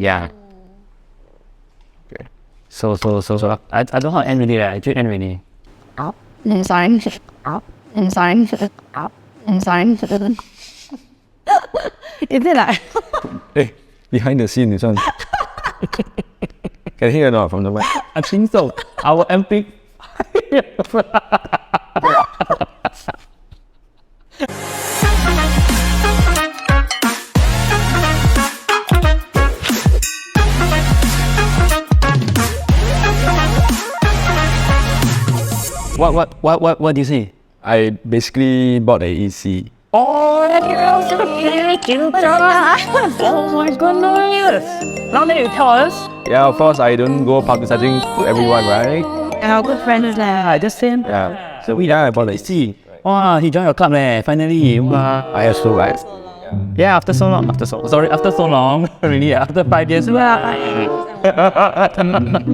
Yeah. Okay. So I don't know how to end really. I just end really. I'm sorry. I'm sorry. I'm sorry. Is it like? Hey, behind the scene, this one. Can hear or not from the mic? I think so. Our MP. What do you say? I basically bought a EC. Oh my goodness! Now that you tell us. Yeah, of course, I don't go publicizing to everyone, right? Our good friends there. I just saying. Yeah. So I bought a EC. Wow, he joined your club finally. Wow. I also like. Yeah, after so long. After so long. Really, after 5 years.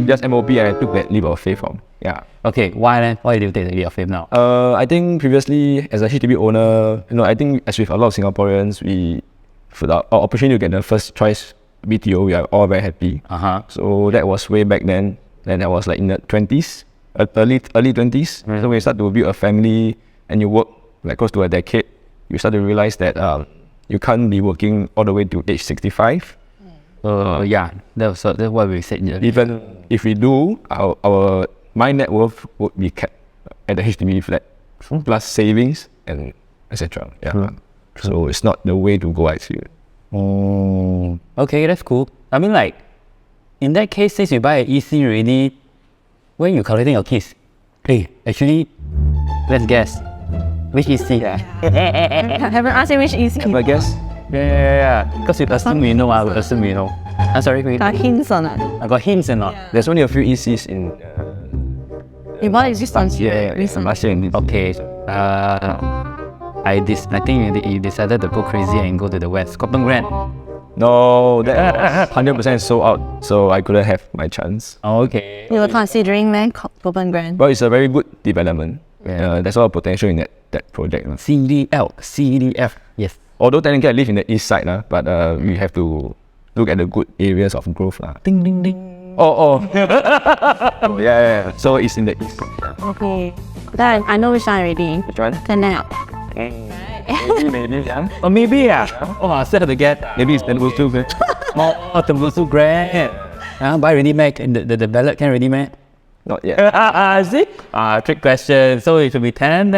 Just MOP and I took that leap of faith from. Yeah. Okay, why then? Why did you take the leap of faith now? I think previously as a HDB owner, I think as with a lot of Singaporeans, for the opportunity to get the first choice BTO, we are all very happy. So that was way back then. Then I was like in the 20s, early 20s. So when you start to build a family and you work like close to a decade, you start to realize that you can't be working all the way to age 65. Yeah, that's what we said. Even if we do, my net worth would be kept at the HDB flat, plus savings and etc. Yeah. So it's not the way to go, I feel. Okay, that's cool. I mean, like, in that case, since you buy an EC already, when you calculating your keys, hey, actually, let's guess. Which EC? I haven't asked you which EC. Have a guess? Yeah. Because you assume we know, I would assume we know. I'm sorry, wait. Got hints on it. I got hints and not. There's only a few ECs in. You bought it just on last year. Okay. I think you decided to go crazy and go to the west. Cotton Grand. No, that 100% sold out, so I couldn't have my chance. Okay. You were considering Copen Grand. But it's a very good development. There's a lot of potential in that project. CDF. Yes. Although technically I live in the east side, but we have to look at the good areas of growth. Ding ding ding. Oh. Yeah. So it's in the east. Okay. Then I know which one already. Which one? Canal. Maybe, yeah. Or maybe, yeah. Oh, I still have to get. Maybe it's Tembusu. Oh, Tembusu Grand. Buy ready made. The ballot can ready made. Not yet. See? Trick question. So it should be 10.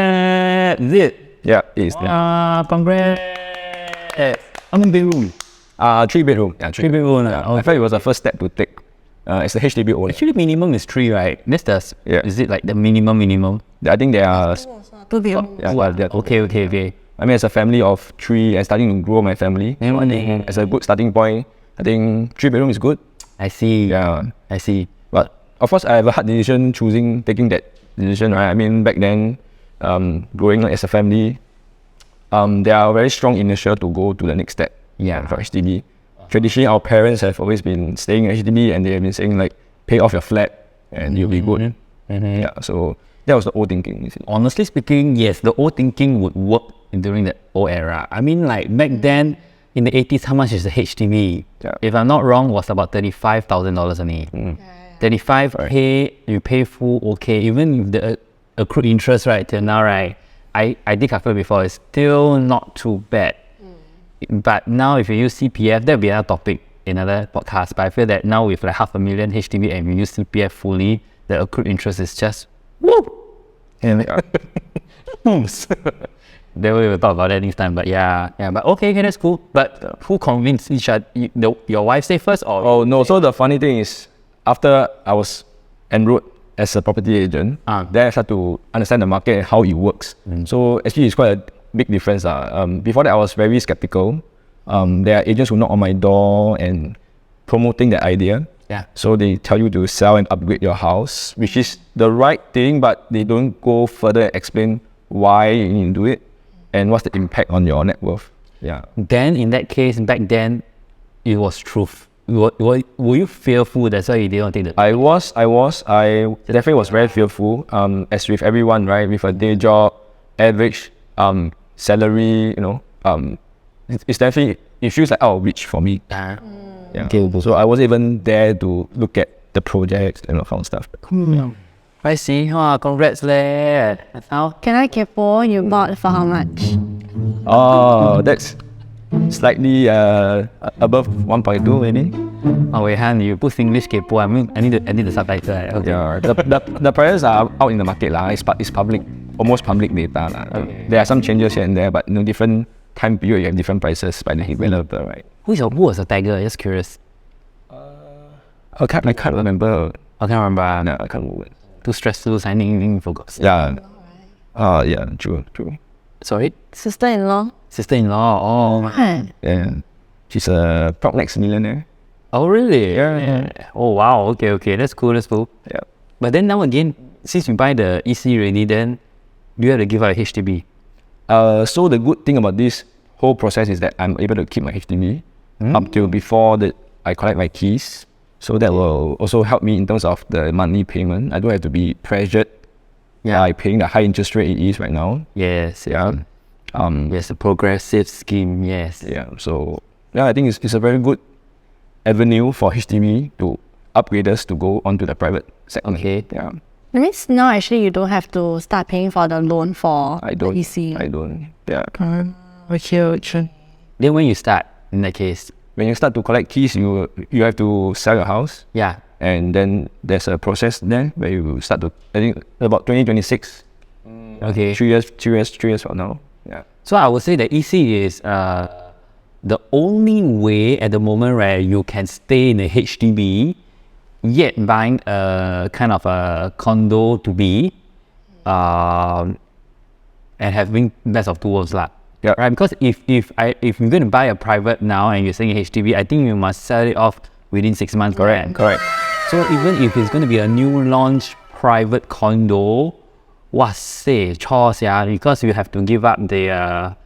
Is it? Yeah, it is. Congrats. How many bedroom? 3 bedroom. Yeah, 3 bedroom. I felt it was the first step to take. As a HDB owner. Actually, minimum is 3, right? Yeah. Is it like the minimum? I think there are. 2 bedroom. Okay. I mean, as a family of 3 and starting to grow my family, as a good starting point, I think 3 bedroom is good. I see. Yeah. I see. But of course, I have a hard decision taking that decision, right? I mean, back then, growing as a family, there are very strong inertia to go to the next step. Yeah. For HDB. Traditionally, our parents have always been staying in HDB and they have been saying like, pay off your flat and you'll be good. Yeah, so that was the old thinking. You see. Honestly speaking, yes, the old thinking would work during the old era. I mean, like back then, in the 80s, how much is the HDB? Yeah. If I'm not wrong, was about $35,000 only. 35K, you pay full, okay. Even with the accrued interest, right, till now, right, I did calculate before, it's still not too bad. But now if you use CPF, that'll be another topic, another podcast. But I feel that now with like $500,000 HDB and we use CPF fully, the accrued interest is just woo! And then we will talk about that next time. But yeah. But okay, that's cool. But who convinced each other? Your wife say first or? Oh no, so the funny thing is, after I was enrolled as a property agent, then I started to understand the market and how it works. So actually it's quite a big difference. Before that I was very skeptical. There are agents who knock on my door and promoting the idea. Yeah. So they tell you to sell and upgrade your house, which is the right thing, but they don't go further and explain why you need to do it and what's the impact on your net worth. Yeah. Then in that case, back then, it was truth. Were you fearful? That's why you didn't take the... I definitely was very fearful. As with everyone, right? With a day job, average salary, it's definitely, it feels like out of reach for me. Yeah. Okay. So I wasn't even there to look at the projects and all kind of stuff. I see. Congrats leh. How? Can I kepo? You bought for how much? Oh, that's slightly above 1.2 maybe. Oh, Weihan, you put English kepo. I mean, I need the subtitle. Right? Okay. Yeah, the prices are out in the market lah. It's public, almost public data lah. Okay. There are some changes here and there, but different time period you have different prices by the developer, right? Who was the tiger? Just curious. I can't remember. I can't remember. No, I can't remember. Too stressful signing for God. Yeah. Yeah, true. Sorry? Sister-in-law. Sister-in-law. Oh. Yeah. She's a proud next millionaire. Oh, really? Yeah. Oh, wow. Okay. That's cool. Yeah. But then now again, since you buy the EC already, then do you have to give out a HDB? So the good thing about this whole process is that I'm able to keep my HDB up till before I collect my keys. So that will also help me in terms of the monthly payment. I don't have to be pressured by paying the high interest rate it is right now. Yes. Yeah. Yes, a progressive scheme. Yes. Yeah. So I think it's a very good avenue for HDB to upgrade us to go onto the private sector. Okay. Yeah. That means now actually you don't have to start paying for the loan for I don't. the EC. I don't. Yeah. Okay. Then when you start, in that case, When you start to collect keys, you have to sell your house. yeah. And then there's a process then where you start to, I think about 2026. Okay. 3 years from now. Yeah. So I would say that EC is the only way at the moment where you can stay in a HDB, yet buying a kind of a condo to be, and having best of two worlds lah. Yeah. Right. Because if you're going to buy a private now and you're saying HDB, I think you must sell it off within 6 months. Correct. Correct. So even if it's going to be a new launch private condo, say chores, because you have to give up the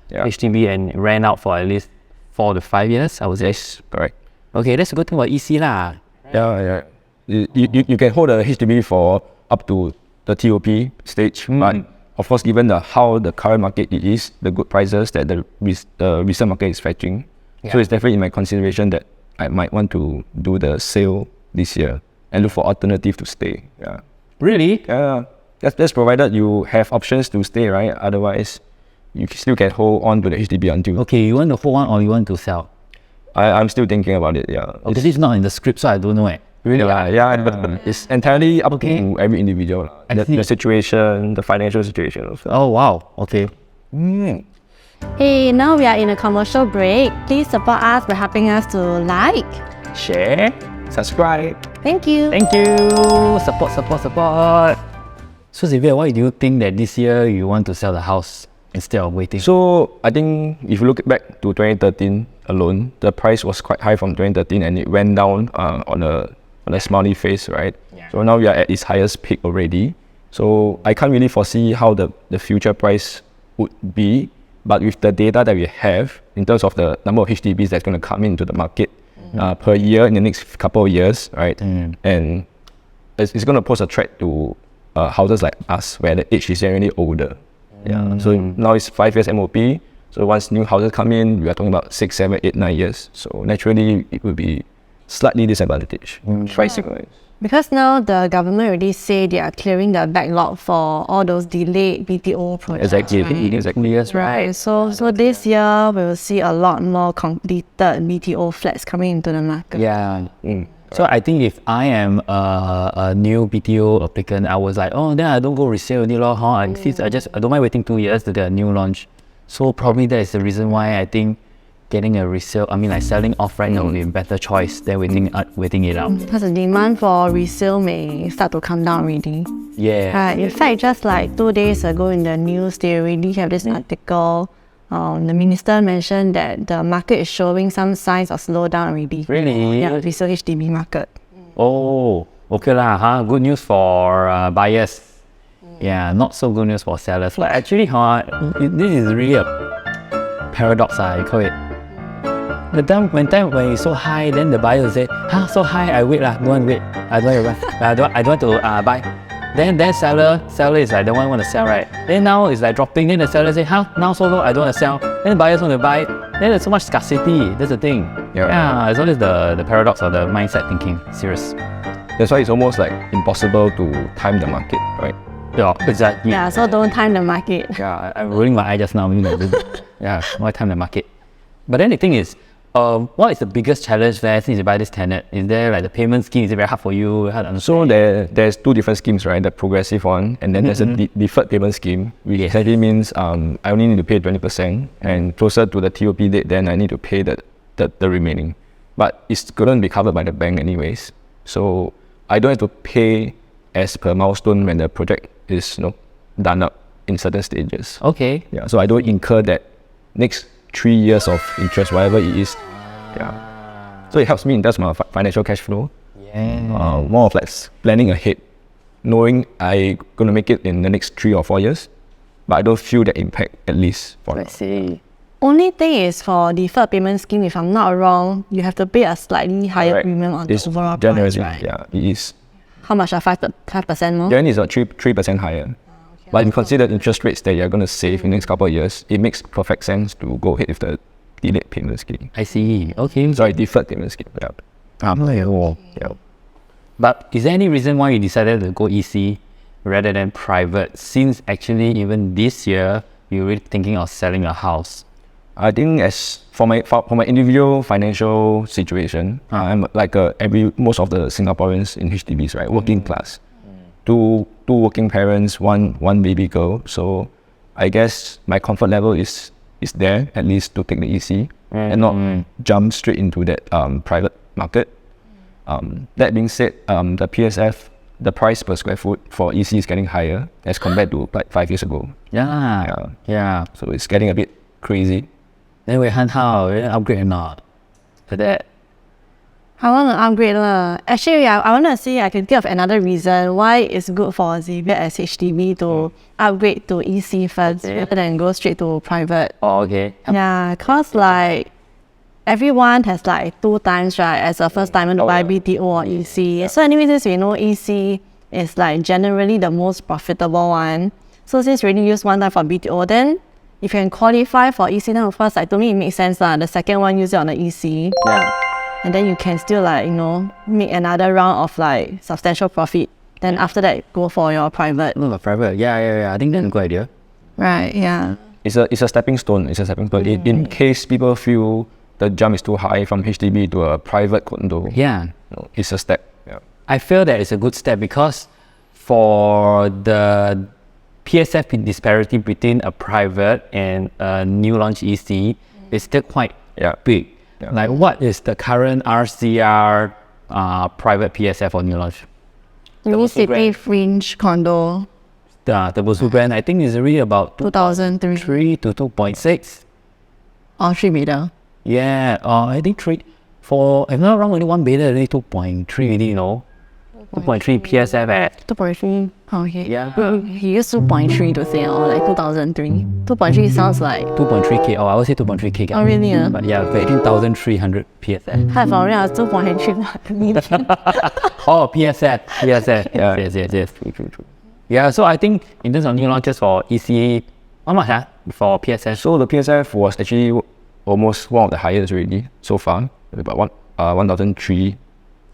HDB and rent out for at least 4 to 5 years, I would say. Yes, correct. Okay, that's a good thing about EC lah. Yeah. You can hold a HDB for up to the TOP stage, but of course, given how the current market it is, the good prices that the resale market is fetching, so it's definitely in my consideration that I might want to do the sale this year and look for alternative to stay. Yeah. Really? Yeah. That's provided you have options to stay, right? Otherwise, you still can hold on to the HDB until. Okay, you want to hold on or you want to sell? I'm still thinking about it. Yeah. Because it's not in the script, so I don't know. Really? Yeah. It's entirely up to every individual. The situation, the financial situation also. Oh wow. Okay. Hey, now we are in a commercial break. Please support us by helping us to like. Share. Subscribe. Thank you. Thank you. Support. So Xavier, why do you think that this year you want to sell the house instead of waiting? So I think if you look back to 2013 alone, the price was quite high from 2013 and it went down on a smiley face, right? Yeah. So now we are at its highest peak already. So I can't really foresee how the future price would be, but with the data that we have in terms of the number of HDBs that's going to come into the market per year in the next couple of years, right? And it's going to pose a threat to houses like us where the age is generally older. Yeah. So now it's 5 years MOP. So once new houses come in, we are talking about 6, 7, 8, 9 years. So naturally, it will be slightly disadvantage pricing wise. Because now the government already say they are clearing the backlog for all those delayed BTO projects. Exactly. Yes, Right. So this year we will see a lot more completed BTO flats coming into the market. Yeah. So I think if I am a new BTO applicant, I was like, oh, then I don't go resale any lor. Since I don't mind waiting 2 years to get a new launch. So probably that is the reason why I think getting a resale, selling off right now will be a better choice than waiting it out. Because the demand for resale may start to come down already. Yeah. Right. In fact, just like 2 days ago in the news, they already have this article. The minister mentioned that the market is showing some signs of slowdown already. Really? Yeah, resale HDB market. Oh, okay lah. Good news for buyers. Yeah, not so good news for sellers. Like actually, this is really a paradox. I call it. When it's so high, then the buyer will say, so high, I wait lah. Don't want to wait. I don't want to buy. Then seller is like the one want to sell, right? Then now it's like dropping. Then the seller say, now so low, I don't want to sell. Then the buyers want to buy. Then there's so much scarcity. That's the thing. Yeah, it's always the paradox of the mindset thinking. Serious. That's why it's almost like impossible to time the market, right? Yeah, exactly. Yeah, so don't time the market. Yeah, I'm rolling my eye just now. Yeah, why time the market? But then the thing is, what is the biggest challenge there since you buy this tenant? Is there like the payment scheme? Is it very hard for you? So there's two different schemes, right? The progressive one, and then there's a deferred payment scheme, which essentially means I only need to pay 20%, and closer to the TOP date, then I need to pay the remaining. But it's going to be covered by the bank anyways. So I don't have to pay as per milestone when the project is done up in certain stages. Okay. Yeah. So I don't incur that next 3 years of interest, whatever it is. Yeah. So it helps me in terms of my financial cash flow. Yeah. More of like planning ahead, knowing I'm gonna make it in the next 3 or 4 years, but I don't feel the impact at least for now. I see. Only thing is for deferred payment scheme, if I'm not wrong, you have to pay a slightly higher premium on the overall price, right? Yeah, it is. How much are 5% more? Generally, it's 3% higher. But if you consider interest rates that you're going to save in the next couple of years, it makes perfect sense to go ahead with the delayed payment scheme. I see. Okay. Sorry, deferred payment scheme. Yeah. Yeah. But is there any reason why you decided to go EC rather than private? Since actually even this year, you're really thinking of selling a house. I think as for my individual financial situation, I'm like most of the Singaporeans in HDBs, right? Working class. Two working parents, one baby girl. So I guess my comfort level is there at least to take the EC and not jump straight into that private market. That being said, the PSF, the price per square foot for EC is getting higher as compared to like 5 years ago. Yeah. So it's getting a bit crazy. Then Weihan, how? Upgrade or not? For that. I want to upgrade. Actually, I want to see I can think of another reason why it's good for Xavier as HDB to upgrade to EC first rather than go straight to private. Oh, okay. Yeah, cause like everyone has like 2 times, right, as a first timer to buy BTO or EC. So anyways, since we know EC is like generally the most profitable one, so since we already use 1 time for BTO, then if you can qualify for EC, then of course, like to me it makes sense the second one use it on the EC. Yeah. And then you can still like, make another round of like substantial profit. Then after that, go for your private. No, private. Yeah. I think that's a good idea. Right, yeah. It's a stepping stone. In case people feel the jump is too high from HDB to a private condo. Yeah. It's a step. Yeah. I feel that it's a good step because for the PSF disparity between a private and a new launch EC is still quite big. Yeah. Like what is the current RCR private PSF or new launch? New City Fringe condo. The Bosu brand, I think is really about 2003 to 2.6. or 3 meter. Yeah, I think if I'm not wrong, only 1 beta, only 2.3 really, 2.3 PSF at 2.3. Okay. Yeah. He used 2.3 to say, like 2003. 2.3 sounds like 2.3K. I would say 2.3K. Oh, really? But yeah, 18,300 PSF. 太方便了 2.3 Oh, PSF. Yes. True. Yeah, so I think in terms of new launches for EC, how much for PSF? So the PSF was actually almost one of the highest already so far, about 1,003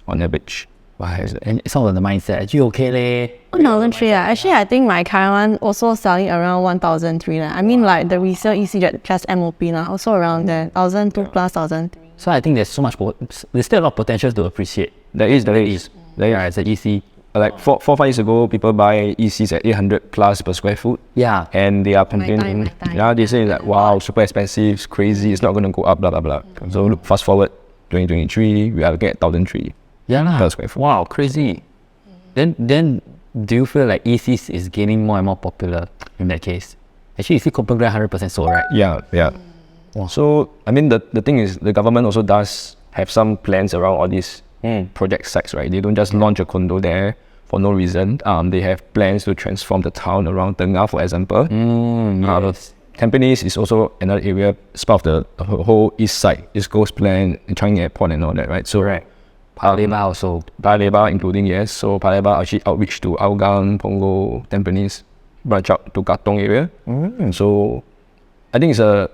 on average. And it's all on the mindset. Actually, okay leh. 1,003. Actually, I think my current one also selling around 1,003. I mean, like the resale EC just MOP also around there, 1,002 plus 1,003. So I think there's so much, there's still a lot of potential to appreciate. There is. Yeah, it's an EC. Like 4-5 years ago, people buy ECs at 800 plus per square foot. Yeah. And they are complaining. My time. Yeah, they say like, wow, super expensive, it's crazy, it's not going to go up, blah, blah, blah. So look, fast forward, 2023, we are looking at 1,003 per square foot. Wow, crazy. Then do you feel like ECs is gaining more and more popular in that case? Actually, EC Copenhagen 100% sold, right? Yeah. Wow. So, I mean, the thing is, the government also does have some plans around all these project sites, right? They don't just launch a condo there for no reason. They have plans to transform the town around Tengah, for example. Yes. Tampines is also another area, it's part of the whole east side, East Coast plan, Changi Airport and all that, right? So, Paya Lebar also. Paya Lebar including, yes. So Paya Lebar actually outreach to Hougang, Punggol, Tampines, branch out to Katong area. So I think it's a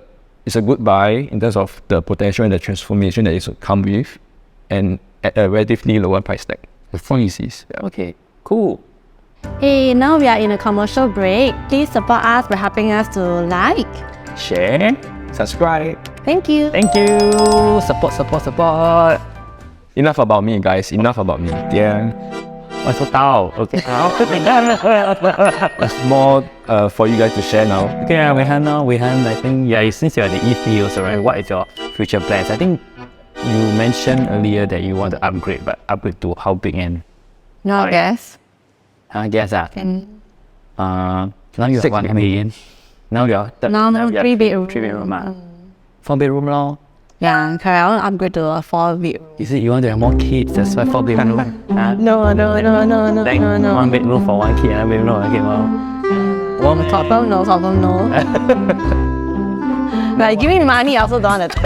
it's a good buy in terms of the potential and the transformation that it will come with, and at a relatively lower price tag. The phone you see. Okay, cool. Hey, now we are in a commercial break. Please support us by helping us to like, Share. Subscribe. Thank you. Thank you. Support. Enough about me, guys. Enough about me. Yeah. Why so tao? Okay. It's more for you guys to share now. Okay, Weihan, I think, since you're the EC also, right, what is your future plans? I think you mentioned earlier that you want to upgrade, but upgrade to how big and No, I guess. I guess now you have 6 1 million. Now you're Now 3 bedroom. 3 bedroom. 4 bedroom lor. Yeah, correct. I want to upgrade to a 4 bedroom. Is it you want to have more kids? That's why 4 bedroom. No. 1 bedroom for 1 kid, 1 bedroom for 1 kid. Well, Confirm no. But give me money, I also don't want to.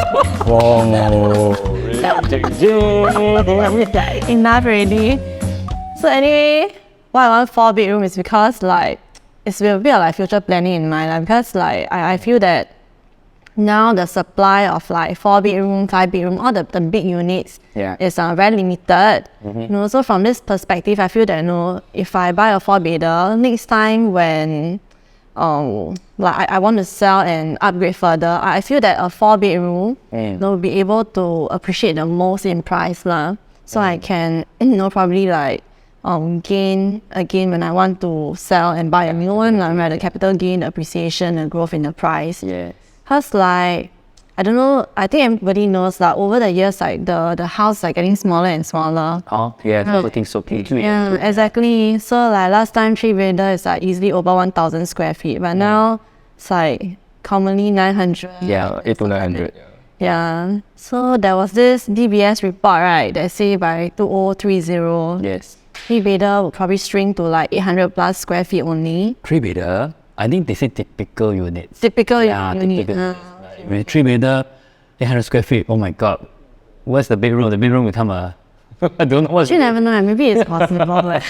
Enough already. So anyway, why I want 4 bedroom is because like it's a bit of like future planning in mind. Like, because like I feel that now the supply of like 4 bedroom, 5 bedroom, all the big units is very limited. You know, so from this perspective, I feel that if I buy a 4 bedder, next time when like I want to sell and upgrade further, I feel that a 4 bedroom will be able to appreciate the most in price lah. So I can probably like gain again when I want to sell and buy a new one, like where the capital gain, the appreciation, the growth in the price. Yeah. Cause like I don't know, I think everybody knows that over the years like the house like getting smaller and smaller. Oh yeah, everything so big. Yeah, exactly. So like last time 3 bedder is like easily over 1,000 square feet, but now it's like commonly 900. Yeah, 8 to 900. Yeah. So there was this DBS report, right, that say by 2030, Yes. 3 bedder would probably shrink to like 800 plus square feet only. 3 bedder. I think they say typical units. Typical Yeah, unit. typical. With 3 bedder, 800 square feet. Oh my god. Where's the bedroom? The bedroom become a I don't know what's You never know, maybe it's possible. But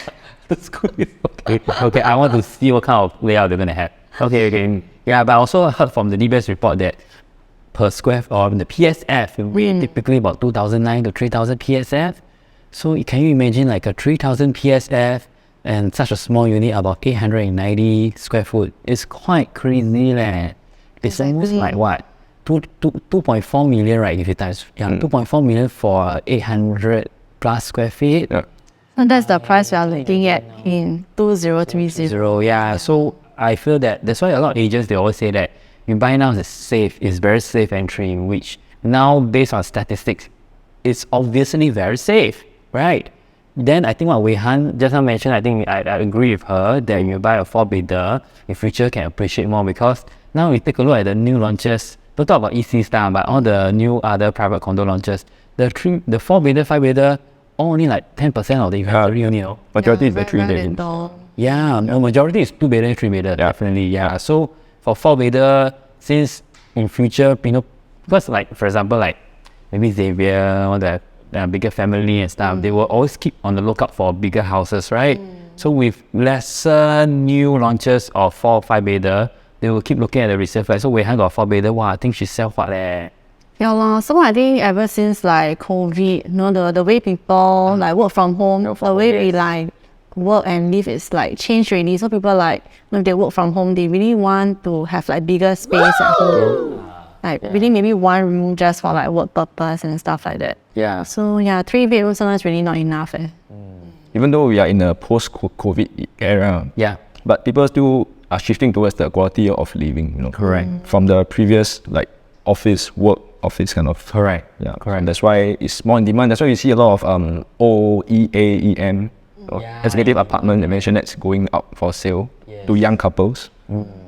the school is okay. Okay, I want to see what kind of layout they're gonna have. Okay. Yeah, but I also heard from the DBS report that per square or the PSF will be typically about 2,009 to 3,000 PSF. So can you imagine like a 3,000 PSF and such a small unit about 890 square foot? It's quite crazy leh. It's almost like what? 2.4 million, right? If you times 2.4 million for 800 plus square feet. Yeah. so that's the price we are looking at in 2030. Yeah. So I feel that that's why a lot of agents they always say that you buy now is safe, it's very safe entry, which now based on statistics, it's obviously very safe, right? Then I think what Weihan just now mentioned, I think I agree with her that you buy a 4 bedder, in future can appreciate more, because now we take a look at the new launches. Don't talk about EC style, but all the new other private condo launches, the 4 bedder, 5 bedder, only like 10% of the inventory only. Majority is the 3 bedrooms. Yeah, the majority is 2 bedder, 3 bedder, definitely. Yeah. So for 4 bedder, since in future, because like for example, like maybe Xavier or the bigger family and stuff, they will always keep on the lookout for bigger houses, right? So with lesser new launches of 4 or 5 bedder, they will keep looking at the resale flat. So Weihan got 4 bedder, wow, I think she sell what leh. Yeah, lor. So I think ever since like COVID, the way people like work from home, the way we like work and live is like changed really. So people like when they work from home, they really want to have like bigger space at home. Like really maybe 1 room just for like work purpose and stuff like that. Yeah. So yeah, 3 bedrooms sometimes really not enough. Even though we are in a post-COVID era, but people still are shifting towards the quality of living, Correct. From the previous like office kind of. Correct. Yeah, correct. That's why it's more in demand. That's why you see a lot of OEAEM, executive apartment mentioned that's going out for sale to young couples.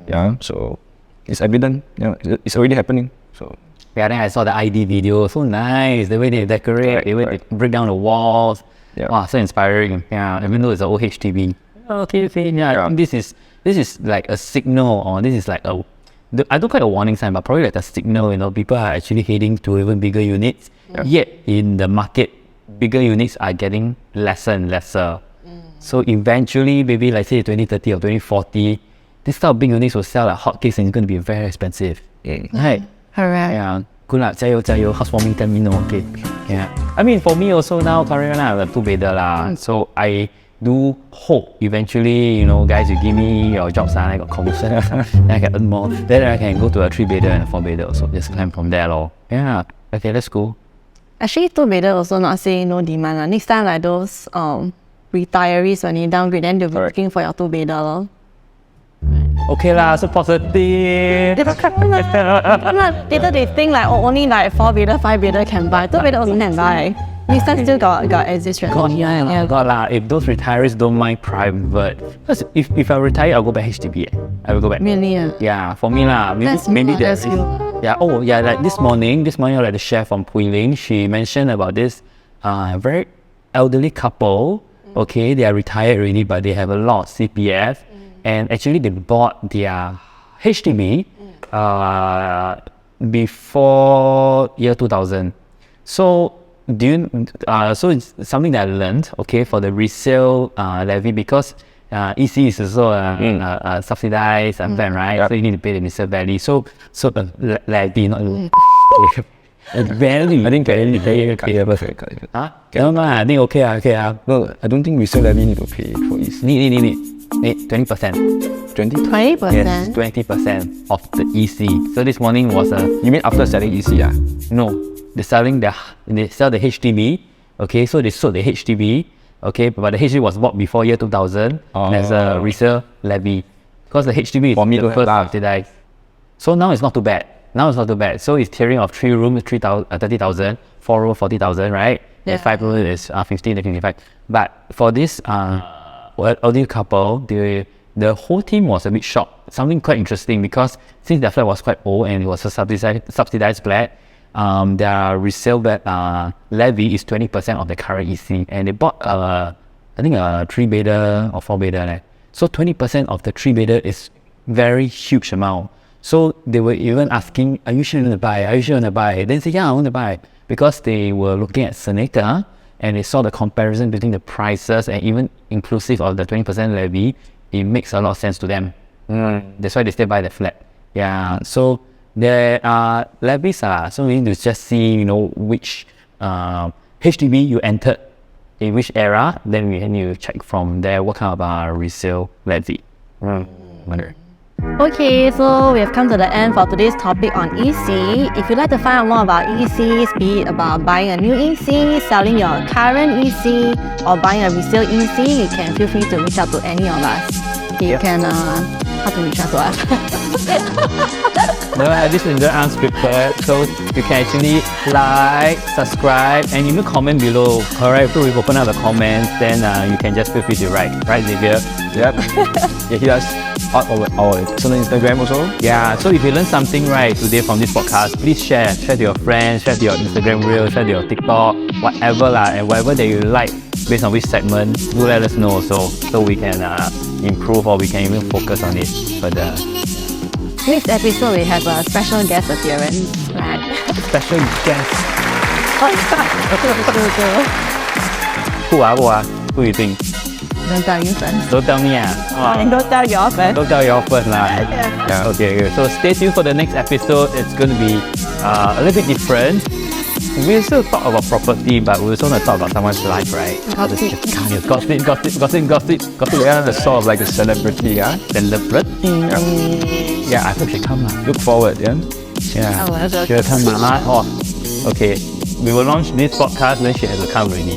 Yeah, so it's evident. Yeah, it's already happening. So Yeah, then I saw the ID video, so nice, the way they decorate, the way they break down the walls. Yeah. Wow, so inspiring. Yeah, even though it's an old HDB. Okay. Yeah, I think this is like a signal, or this is like I don't call it a warning sign, but probably like a signal, people are actually heading to even bigger units. Yet in the market, bigger units are getting lesser and lesser. So eventually, maybe like say 2030 or 2040, this type of big units will sell like hotcakes and it's going to be very expensive. Right? Correct. Yeah, good luck, 加油加油. Housewarming 10 minutes, okay. Yeah. I mean, for me also now, currently I have a 2-bedder lah. So I do hope eventually, you know, guys, you give me your jobs and I got commission, then I can earn more. Then I can go to a 3-bedder and a 4-bedder also. Just climb from there lor. Yeah. Okay, let's go. Actually, 2-bedder also not saying no demand lah. Next time like those retirees when they downgrade, then they'll be looking for your 2-bedder lor. Okay lah, so positive. Later they think like only like 4-bedder, 5-bedder can buy. 2-bedder also can buy. Next time still got exit strategy. God lah, if those retirees don't mind private. Because if I retire, I'll go back HDB. I will go back. Really? Yeah, for me lah. Maybe there's yeah. Oh yeah, like this morning, like the chef from Puiling, she mentioned about this very elderly couple. Okay, they are retired already, but they have a lot of CPF, and actually they bought their HDB before year 2000. So so it's something that I learned, okay, for the resale levy, because EC is also subsidized and plan, right? Yep. So you need to pay the resale value. So the levy, not value. I think can pay. Huh? No, I think okay. No, I don't think resale levy need to pay for EC. Need 20%. 20%? Yes, 20% of the EC. So this morning was You mean after selling EC? No. They sell the HDB, okay, so they sold the HDB, okay, but the HDB was bought before year 2000 as a resale levy, because the HDB is the first subsidized. So now it's not too bad. So it's tiering of 3 rooms 30,000, 4 rooms 40,000, right? Yeah. 5 rooms is 15 to 25. But for this elderly couple, the whole team was a bit shocked. Something quite interesting, because since their flat was quite old and it was a subsidized flat, their resale levy is 20% of the current EC, and they bought I think a 3-bedder or 4-bedder. So 20% of the 3-bedder is very huge amount. So they were even asking, are you sure you want to buy? Then say, yeah, I want to buy, because they were looking at Seneca and they saw the comparison between the prices, and even inclusive of the 20% levy, it makes a lot of sense to them. That's why they still buy the flat. Yeah. So there are levies, so we need to just see, you know, which HDB you entered, in which era, then we need to check from there what kind of resale levy. Okay, so we have come to the end for today's topic on EC. If you'd like to find out more about ECs, be it about buying a new EC, selling your current EC, or buying a resale EC, you can feel free to reach out to any of us. You can, how to reach out to us? No, this is very unscripted, so you can actually like, subscribe, and even comment below. Alright, so we open up the comments, then you can just feel free to write. Right, Xavier? Yep. Yeah, hit us on our personal Instagram also. Yeah, so if you learned something right today from this podcast, please share to your friends, share to your Instagram reel, share to your TikTok, whatever and whatever that you like based on which segment, do let us know also, so we can improve, or we can even focus on it further. Next episode we have a special guest appearance, right? Special guest. Who you think? Don't tell you first. Don't tell me. Don't tell your first. Don't tell your first lah. Yeah. Okay. So stay tuned for the next episode. It's going to be a little bit different. We still talk about property, but we also want to talk about someone's life, right? Gossip. Gossip. Yeah, the sort of like a celebrity, Celebrity. Yeah, I hope she come. Look forward, yeah. Yeah. Oh, that's She'll come. Okay. We will launch this podcast, then she has to come already.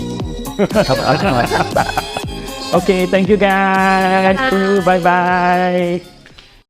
Okay, thank you guys. Bye bye.